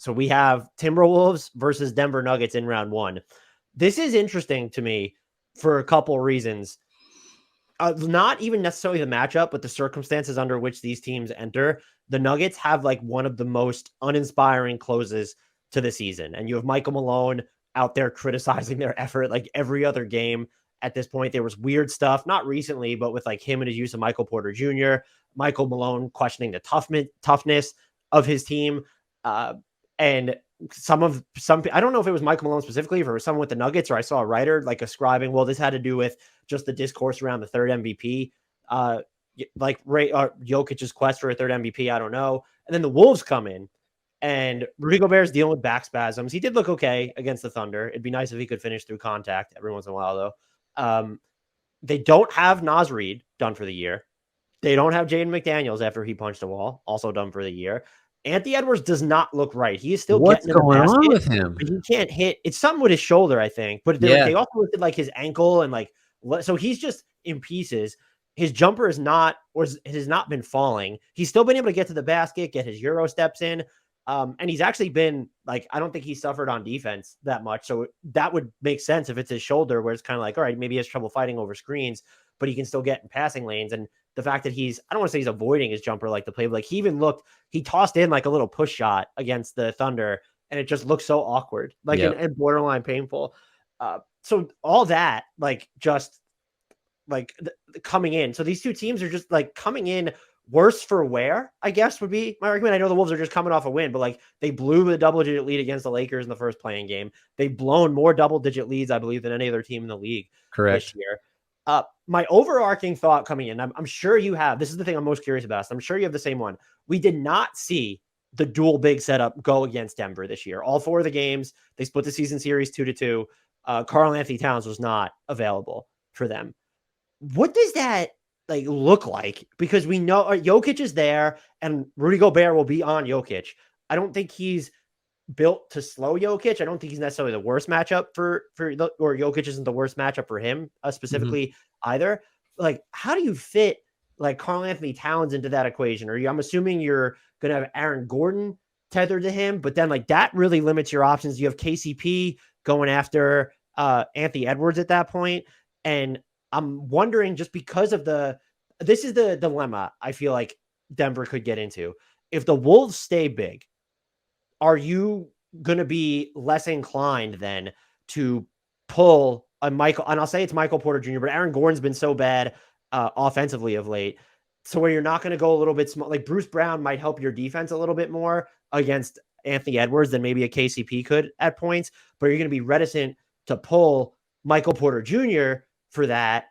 So we have Timberwolves versus Denver Nuggets in round one. This is interesting to me for a couple reasons. Not even necessarily the matchup, but the circumstances under which these teams enter. The Nuggets have like one of the most uninspiring closes to the season. And you have Michael Malone out there criticizing their effort like every other game at this point. There was weird stuff, not recently, but with like him and his use of Michael Porter Jr., Michael Malone questioning the toughness of his team. And some, I don't know if it was Michael Malone specifically, if it was someone with the Nuggets, or I saw a writer like ascribing, well, this had to do with just the discourse around the third MVP, like Jokic's quest for a third MVP. I don't know. And then the Wolves come in, and Rudy Gobert's dealing with back spasms. He did look okay against the Thunder. It'd be nice if he could finish through contact every once in a while, though. They don't have Naz Reid done for the year. They don't have Jaden McDaniels after he punched a wall, also done for the year. Anthony Edwards does not look right. He is still getting in the basket. What's going on with him? But he can't hit. It's something with his shoulder, I think. But they also looked at like his ankle and like, so he's just in pieces. His jumper is not, or has not been falling. He's still been able to get to the basket, get his Euro steps in. And he's actually been like, I don't think he suffered on defense that much. So that would make sense if it's his shoulder, where it's kind of like, all right, maybe he has trouble fighting over screens, but he can still get in passing lanes. And the fact that I don't want to say he's avoiding his jumper like the play, but like he tossed in like a little push shot against the Thunder, and it just looked so awkward, like and borderline painful. So all that, like, just like coming in. So these two teams are just like coming in worse for wear, I guess would be my argument. I know the Wolves are just coming off a win, but like they blew the double-digit lead against the Lakers in the first playing game. They've blown more double-digit leads, I believe, than any other team in the league this year. My overarching thought coming in, I'm sure you have, this is the thing I'm most curious about. So I'm sure you have the same one. We did not see the dual big setup go against Denver this year. All four of the games, they split the season series 2-2. Karl-Anthony Towns was not available for them. What does that like look like? Because we know Jokic is there and Rudy Gobert will be on Jokic. I don't think he's built to slow Jokic. I don't think he's necessarily the worst matchup or Jokic isn't the worst matchup for him specifically either. Like, how do you fit like Karl-Anthony Towns into that equation? I'm assuming you're going to have Aaron Gordon tethered to him, but then like that really limits your options. You have KCP going after Anthony Edwards at that point. And I'm wondering, just because of this is the dilemma I feel like Denver could get into. If the Wolves stay big, are you going to be less inclined then to pull a Michael, and I'll say it's Michael Porter Jr., but Aaron Gordon's been so bad offensively of late. So where you're not going to go a little bit small, like Bruce Brown might help your defense a little bit more against Anthony Edwards than maybe a KCP could at points, but you're going to be reticent to pull Michael Porter Jr. for that,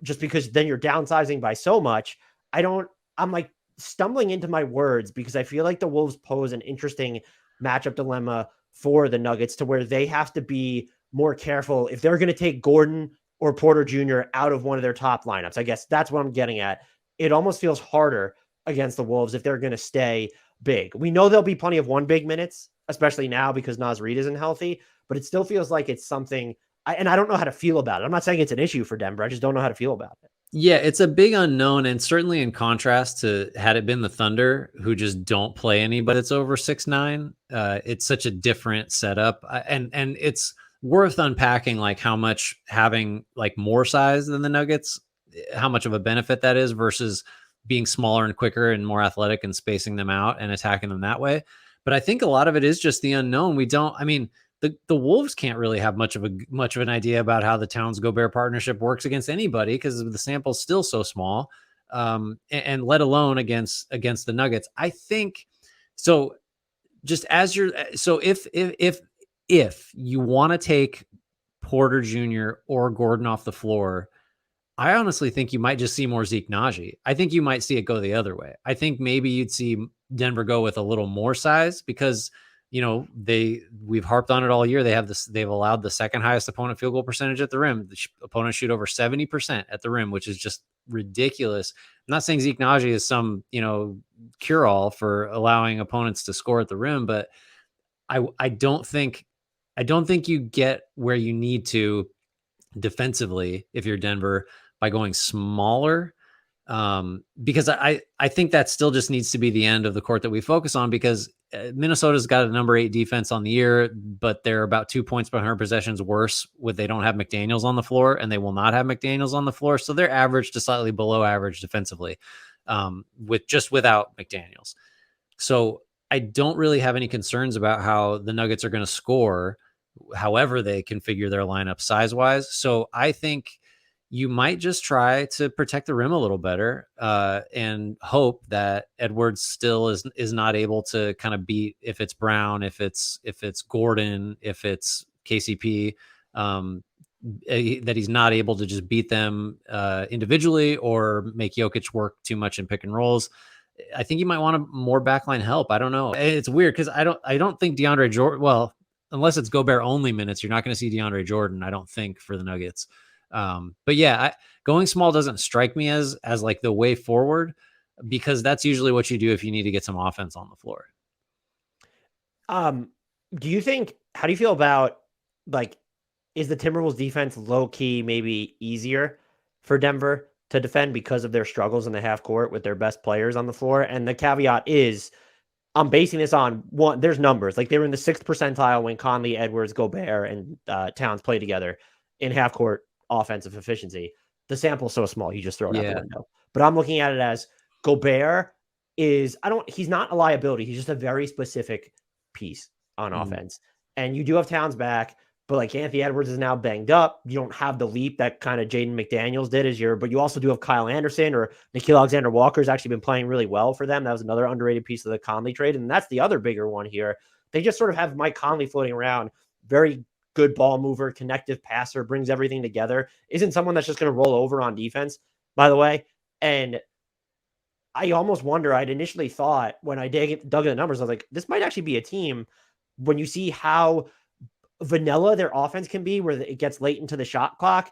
just because then you're downsizing by so much. I'm like stumbling into my words because I feel like the Wolves pose an interesting matchup dilemma for the Nuggets, to where they have to be more careful if they're going to take Gordon or Porter Jr. out of one of their top lineups. I guess that's what I'm getting at. It almost feels harder against the Wolves if they're going to stay big. We know there'll be plenty of one big minutes, especially now because Naz Reid isn't healthy, but it still feels like it's something, and I don't know how to feel about it. I'm not saying it's an issue for Denver. I just don't know how to feel about it. Yeah, it's a big unknown, and certainly in contrast to had it been the Thunder, who just don't play anybody that's over 6'9". It's such a different setup, and it's worth unpacking like how much having like more size than the Nuggets, how much of a benefit that is versus being smaller and quicker and more athletic and spacing them out and attacking them that way. But I think a lot of it is just the unknown. The Wolves can't really have much of an idea about how the Towns Gobert partnership works against anybody because the sample's still so small, and let alone against the Nuggets. I think so. Just as if you want to take Porter Jr. or Gordon off the floor, I honestly think you might just see more Zeke Naji. I think you might see it go the other way. I think maybe you'd see Denver go with a little more size because, we've harped on it all year. They've allowed the second highest opponent field goal percentage at the rim. The opponents shoot over 70% at the rim, which is just ridiculous. I'm not saying Zeke Naji is some, cure-all for allowing opponents to score at the rim, but I don't think you get where you need to defensively if you're Denver by going smaller. Because I think that still just needs to be the end of the court that we focus on, because Minnesota's got a number 8 defense on the year, but they're about 2 points per 100 possessions worse with they don't have McDaniels on the floor, and they will not have McDaniels on the floor. So they're average to slightly below average defensively, without McDaniels. So I don't really have any concerns about how the Nuggets are going to score, however they configure their lineup size wise. So I think you might just try to protect the rim a little better, and hope that Edwards still is not able to kind of beat, if it's Brown, if it's Gordon, if it's KCP, that he's not able to just beat them individually or make Jokic work too much in pick and rolls. I think you might want more backline help. I don't know. It's weird because I don't think DeAndre Jordan. Well, unless it's Gobert only minutes, you're not going to see DeAndre Jordan, I don't think, for the Nuggets. But yeah, going small doesn't strike me as like the way forward, because that's usually what you do if you need to get some offense on the floor. Do you think, how do you feel about, like, is the Timberwolves defense low key maybe easier for Denver to defend because of their struggles in the half court with their best players on the floor? And the caveat is, I'm basing this on one, there's numbers. Like, they were in the 6th percentile when Conley, Edwards, Gobert, and Towns played together in half court offensive efficiency. The sample's so small, you just throw it out the window. But I'm looking at it as Gobert is, he's not a liability. He's just a very specific piece on offense. And you do have Towns back, but like Anthony Edwards is now banged up. You don't have the leap that kind of Jaden McDaniels did but you also do have Kyle Anderson, or Nickeil Alexander-Walker's actually been playing really well for them. That was another underrated piece of the Conley trade. And that's the other bigger one here. They just sort of have Mike Conley floating around, very good ball mover, connective passer, brings everything together. Isn't someone that's just going to roll over on defense, by the way. And I almost wonder, I'd initially thought when I dug in the numbers, I was like, this might actually be a team, when you see how vanilla their offense can be, where it gets late into the shot clock,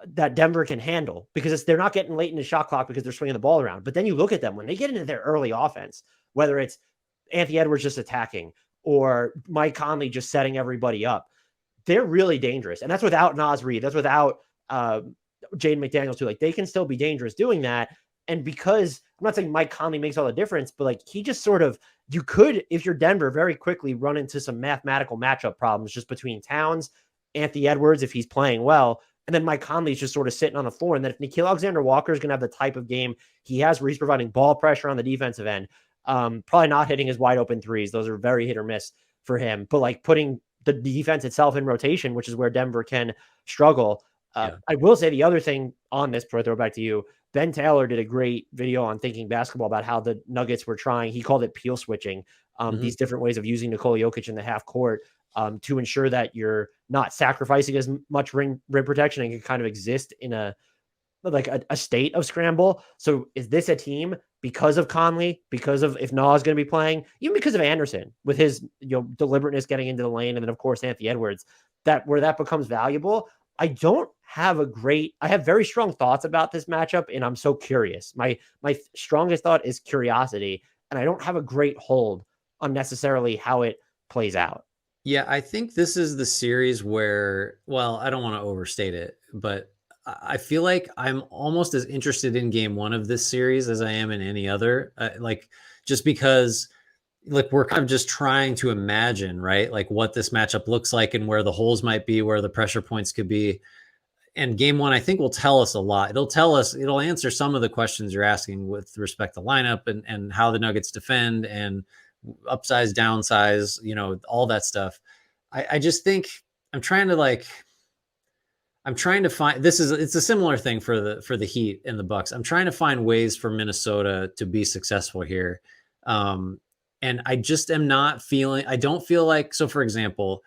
that Denver can handle, because they're not getting late in the shot clock because they're swinging the ball around. But then you look at them when they get into their early offense, whether it's Anthony Edwards just attacking or Mike Conley just setting everybody up, they're really dangerous. And that's without Naz Reid. That's without Jaden McDaniels too. Like, they can still be dangerous doing that. And because I'm not saying Mike Conley makes all the difference, but like, he just sort of, you could, if you're Denver, very quickly run into some mathematical matchup problems just between Towns, Anthony Edwards, if he's playing well, and then Mike Conley's just sort of sitting on the floor. And then if Nickeil Alexander-Walker is going to have the type of game he has, where he's providing ball pressure on the defensive end, probably not hitting his wide open threes. Those are very hit or miss for him. But like, putting the defense itself in rotation, which is where Denver can struggle. I will say the other thing on this, before I throw it back to you, Ben Taylor did a great video on Thinking Basketball about how the Nuggets were trying, he called it peel switching, these different ways of using Nikola Jokic in the half court to ensure that you're not sacrificing as much rim protection and can kind of exist in a state of scramble. So is this a team, because of Conley, because of if Nas is going to be playing, even because of Anderson with his deliberateness getting into the lane, and then of course Anthony Edwards, where that becomes valuable? I have very strong thoughts about this matchup, and I'm so curious. My strongest thought is curiosity, and I don't have a great hold on necessarily how it plays out. Yeah, I think this is the series where, well, I don't want to overstate it, but I feel like I'm almost as interested in game 1 of this series as I am in any other. Just because, like, we're kind of just trying to imagine, right? Like, what this matchup looks like and where the holes might be, where the pressure points could be. And game 1, I think, will tell us a lot. It'll answer some of the questions you're asking with respect to lineup and how the Nuggets defend and upsize, downsize, all that stuff. I just think I'm trying to find, it's a similar thing for the Heat and the Bucks. I'm trying to find ways for Minnesota to be successful here. And I just am not I don't feel like, so for example,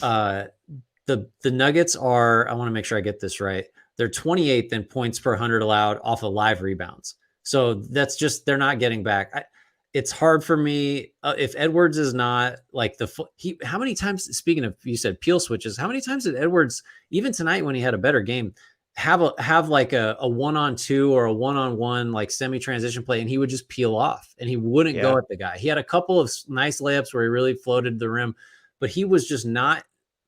the Nuggets are, I want to make sure I get this right, they're 28th in points per 100 allowed off of live rebounds. So that's just, they're not getting back. It's hard for me if Edwards is not like how many times, speaking of, you said peel switches, how many times did Edwards, even tonight when he had a better game, have a 1-on-2 or a 1-on-1 like semi-transition play, and he would just peel off and he wouldn't go at the guy. He had a couple of nice layups where he really floated the rim, but he was just not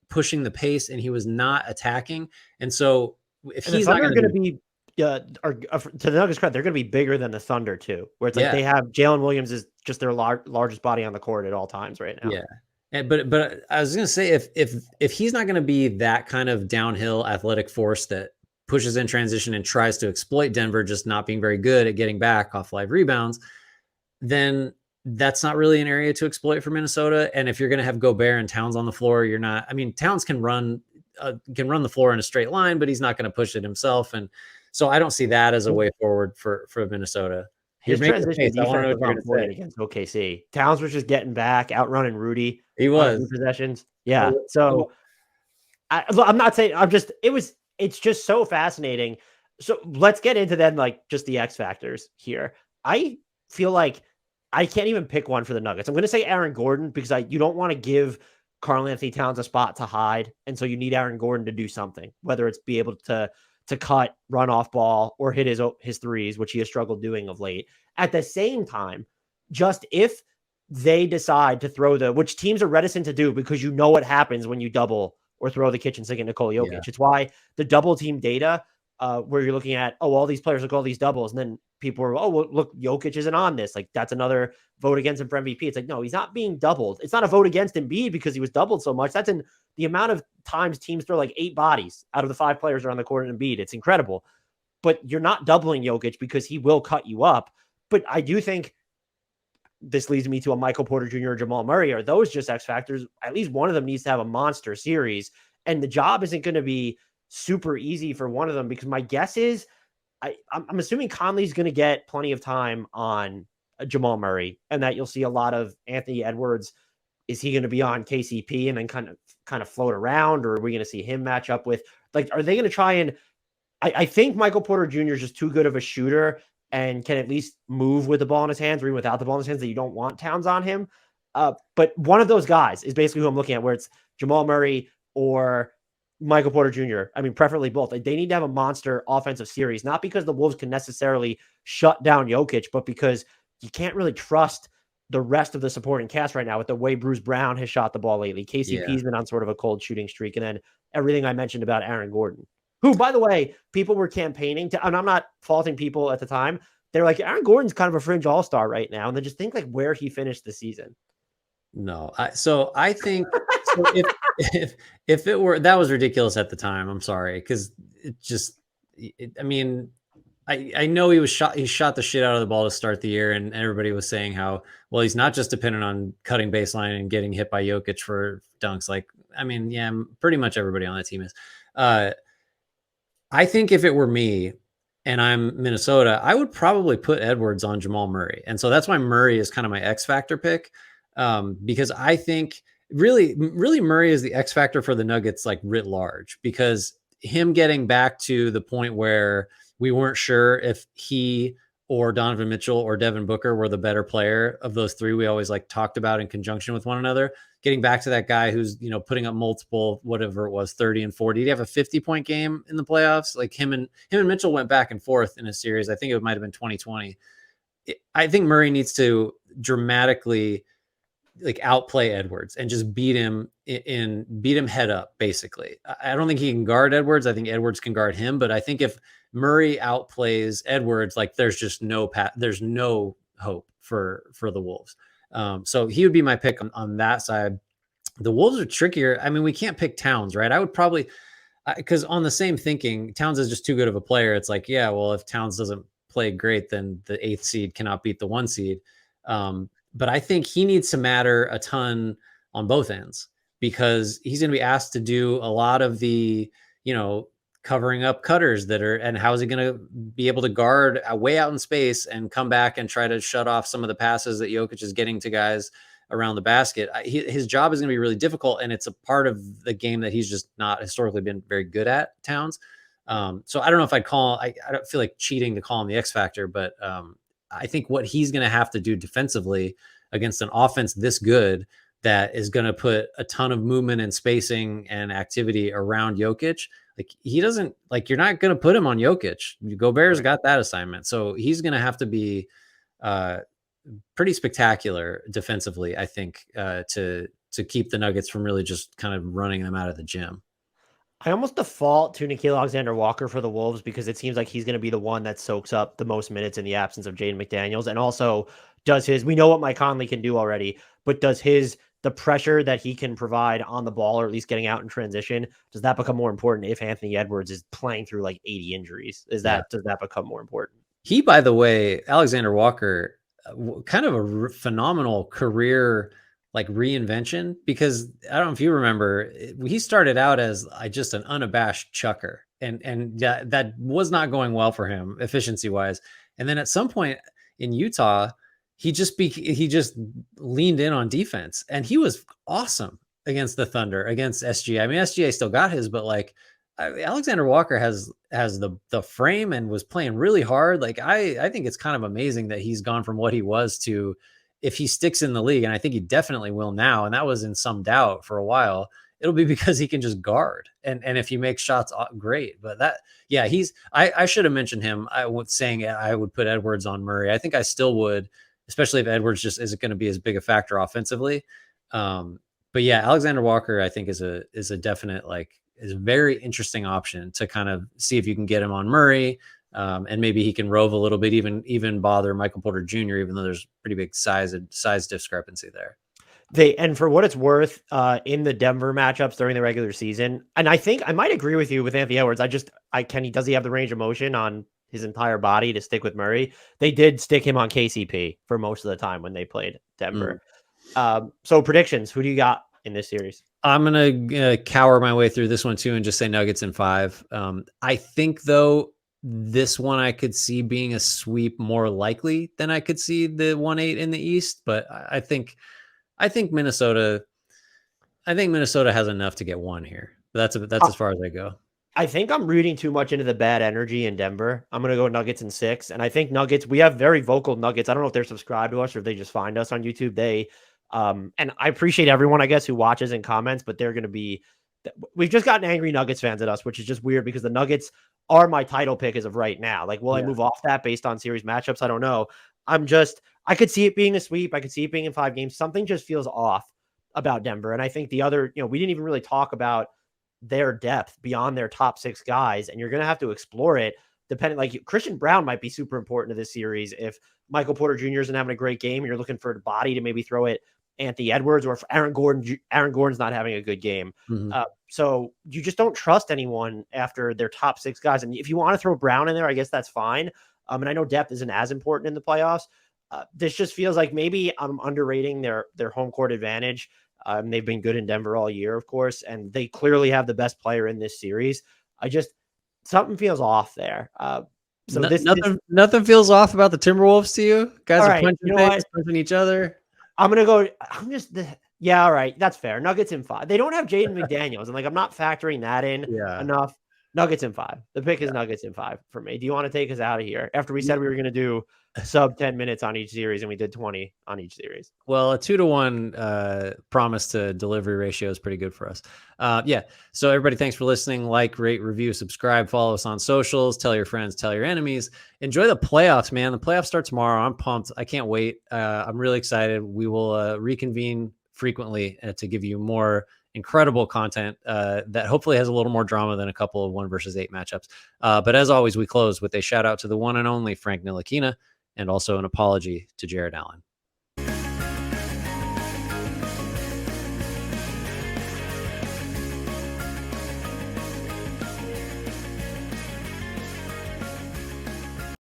pushing the pace and he was not attacking. And so if he's not going to be to the Nuggets credit, they're going to be bigger than the Thunder too, where it's like Yeah. they have Jalen Williams is just their largest body on the court at all times right now. Yeah. But I was gonna say if he's not gonna be that kind of downhill athletic force that pushes in transition and tries to exploit Denver just not being very good at getting back off live rebounds, then that's not really an area to exploit for Minnesota. And if you're gonna have Gobert and Towns on the floor, you're not. I mean, Towns can run the floor in a straight line, but he's not gonna push it himself. And so I don't see that as a way forward for Minnesota. You're His making a transition case. I want to know defense what was you're on gonna point say. against OKC. Towns was just getting back, outrunning Rudy He on a few was. possessions. Yeah. So I'm not saying it's just so fascinating. So let's get into then like just the X factors here. I feel like I can't even pick one for the Nuggets. I'm going to say Aaron Gordon because you don't want to give Karl-Anthony Towns a spot to hide, and so you need Aaron Gordon to do something, whether it's be able to cut, run off ball, or hit his threes, which he has struggled doing of late. At the same time, just if they decide to throw which teams are reticent to do because you know what happens when you double or throw the kitchen sink at Nikola Jokic. Yeah. It's why the double team data, where you're looking at, all these players look all these doubles, and then people are, well, look, Jokic isn't on this. Like, that's another vote against him for MVP. It's like, no, he's not being doubled. It's not a vote against Embiid because he was doubled so much. That's in the amount of times teams throw like 8 bodies out of the 5 players that are on the court in Embiid. It's incredible. But you're not doubling Jokic because he will cut you up. But I do think this leads me to a Michael Porter Jr. or Jamal Murray. Are those just X factors? At least one of them needs to have a monster series. And the job isn't going to be super easy for one of them because my guess is I'm assuming Conley's going to get plenty of time on Jamal Murray and that you'll see a lot of Anthony Edwards. Is he going to be on KCP and then kind of float around, or are we going to see him match up with, like, are they going to try and, I think Michael Porter Jr. is just too good of a shooter and can at least move with the ball in his hands or even without the ball in his hands that you don't want Towns on him. But one of those guys is basically who I'm looking at, where it's Jamal Murray or Michael Porter Jr. I mean, preferably both. They need to have a monster offensive series, not because the Wolves can necessarily shut down Jokic, but because you can't really trust the rest of the supporting cast right now with the way Bruce Brown has shot the ball lately. KCP's been on sort of a cold shooting streak. And then everything I mentioned about Aaron Gordon, who, by the way, people were campaigning to, and I'm not faulting people at the time. They're like, Aaron Gordon's kind of a fringe all-star right now. And then just think like where he finished the season. No. I think so if it were, that was ridiculous at the time. I'm sorry. Cause it just, I mean, I know he shot the shit out of the ball to start the year, and everybody was saying how, well, he's not just dependent on cutting baseline and getting hit by Jokic for dunks. Like, I mean, yeah, pretty much everybody on that team is. I think if it were me and I'm Minnesota, I would probably put Edwards on Jamal Murray. And so that's why Murray is kind of my X factor pick. Because I think really Murray is the X factor for the Nuggets, like writ large, because him getting back to the point where we weren't sure if he or Donovan Mitchell or Devin Booker were the better player of those three we always like talked about in conjunction with one another. Getting back to that guy who's, putting up multiple, whatever it was, 30 and 40. Did he have a 50-point game in the playoffs? Like him and Mitchell went back and forth in a series. I think it might've been 2020. I think Murray needs to dramatically like outplay Edwards and just beat him head up. Basically, I don't think he can guard Edwards. I think Edwards can guard him, but I think if Murray outplays Edwards, like there's just there's no hope for the Wolves. So he would be my pick on that side. The Wolves are trickier. I mean, we can't pick Towns, right? I would probably, because on the same thinking, Towns is just too good of a player. It's like, yeah, well, if Towns doesn't play great, then the 8th seed cannot beat the 1 seed. But I think he needs to matter a ton on both ends, because he's going to be asked to do a lot of the, covering up cutters and how is he going to be able to guard way out in space and come back and try to shut off some of the passes that Jokic is getting to guys around the basket. His job is going to be really difficult, and it's a part of the game that he's just not historically been very good at, Towns. So I don't know if I don't feel like cheating to call him the X factor, but I think what he's going to have to do defensively against an offense this good that is going to put a ton of movement and spacing and activity around Jokic, like he doesn't, like, you're not going to put him on Jokic. Gobert's got that assignment. So he's going to have to be pretty spectacular defensively, I think, to keep the Nuggets from really just kind of running them out of the gym. I almost default to Nickeil Alexander-Walker for the Wolves because it seems like he's going to be the one that soaks up the most minutes in the absence of Jaden McDaniels, and also does his. We know what Mike Conley can do already, but does the pressure that he can provide on the ball, or at least getting out in transition, does that become more important if Anthony Edwards is playing through like 80 injuries? Does that become more important? He, by the way, Alexander Walker, kind of a phenomenal career like reinvention, because I don't know if you remember, he started out as just an unabashed chucker, and that was not going well for him efficiency wise. And then at some point in Utah, he just leaned in on defense, and he was awesome against the Thunder, against SGA. I mean, SGA still got his, but like Alexander Walker has the frame and was playing really hard. Like I think it's kind of amazing that he's gone from what he was to, if he sticks in the league, and I think he definitely will now, and that was in some doubt for a while, it'll be because he can just guard. And if he makes shots, great. But I should have mentioned him. I was saying I would put Edwards on Murray. I think I still would, especially if Edwards just isn't going to be as big a factor offensively. But yeah, Alexander Walker, I think is a definite, is a very interesting option to kind of see if you can get him on Murray. And maybe he can rove a little bit, even bother Michael Porter Jr., even though there's pretty big size discrepancy there. And for what it's worth, in the Denver matchups during the regular season, and I think I might agree with you with Anthony Edwards. Does he have the range of motion on his entire body to stick with Murray? They did stick him on KCP for most of the time when they played Denver. So predictions, who do you got in this series? I'm going to cower my way through this one too and just say Nuggets in 5. I think, though, this one I could see being a sweep more likely than I could see the 1-8 in the East. But I think Minnesota has enough to get one here. But that's as far as I go. I think I'm reading too much into the bad energy in Denver. I'm going to go Nuggets in 6. And I think Nuggets, we have very vocal Nuggets. I don't know if they're subscribed to us or if they just find us on YouTube. And I appreciate everyone, I guess, who watches and comments, but they're going to be, we've just gotten angry Nuggets fans at us, which is just weird because the Nuggets are my title pick as of right now. Like, will I move off that based on series matchups? I don't know. I could see it being a sweep. I could see it being in 5 games. Something just feels off about Denver. And I think the other, we didn't even really talk about their depth beyond their top 6 guys. And you're going to have to explore it depending, like Christian Brown might be super important to this series. If Michael Porter Jr. isn't having a great game and you're looking for a body to maybe throw it Anthony Edwards, or if Aaron Gordon's not having a good game. So you just don't trust anyone after their top 6 guys. And if you want to throw Brown in there, I guess that's fine. And I know depth isn't as important in the playoffs. This just feels like maybe I'm underrating their home court advantage. They've been good in Denver all year, of course, and they clearly have the best player in this series. Something feels off there. Nothing feels off about the Timberwolves to you? Guys are punching each other. All right. That's fair. Nuggets in 5. They don't have Jaden McDaniels, and I'm not factoring that in enough. Nuggets in 5. The pick is Nuggets in 5 for me. Do you want to take us out of here after we said we were going to do sub 10 minutes on each series and we did 20 on each series? Well, a 2-to-1 promise to delivery ratio is pretty good for us. So everybody, thanks for listening. Like, rate, review, subscribe, follow us on socials, tell your friends, tell your enemies. Enjoy the playoffs, man. The playoffs start tomorrow. I'm pumped. I can't wait. I'm really excited. We will reconvene frequently to give you more incredible content that hopefully has a little more drama than a couple of 1 versus 8 matchups. But as always, we close with a shout out to the one and only Frank Ntilikina, and also an apology to Jared Allen.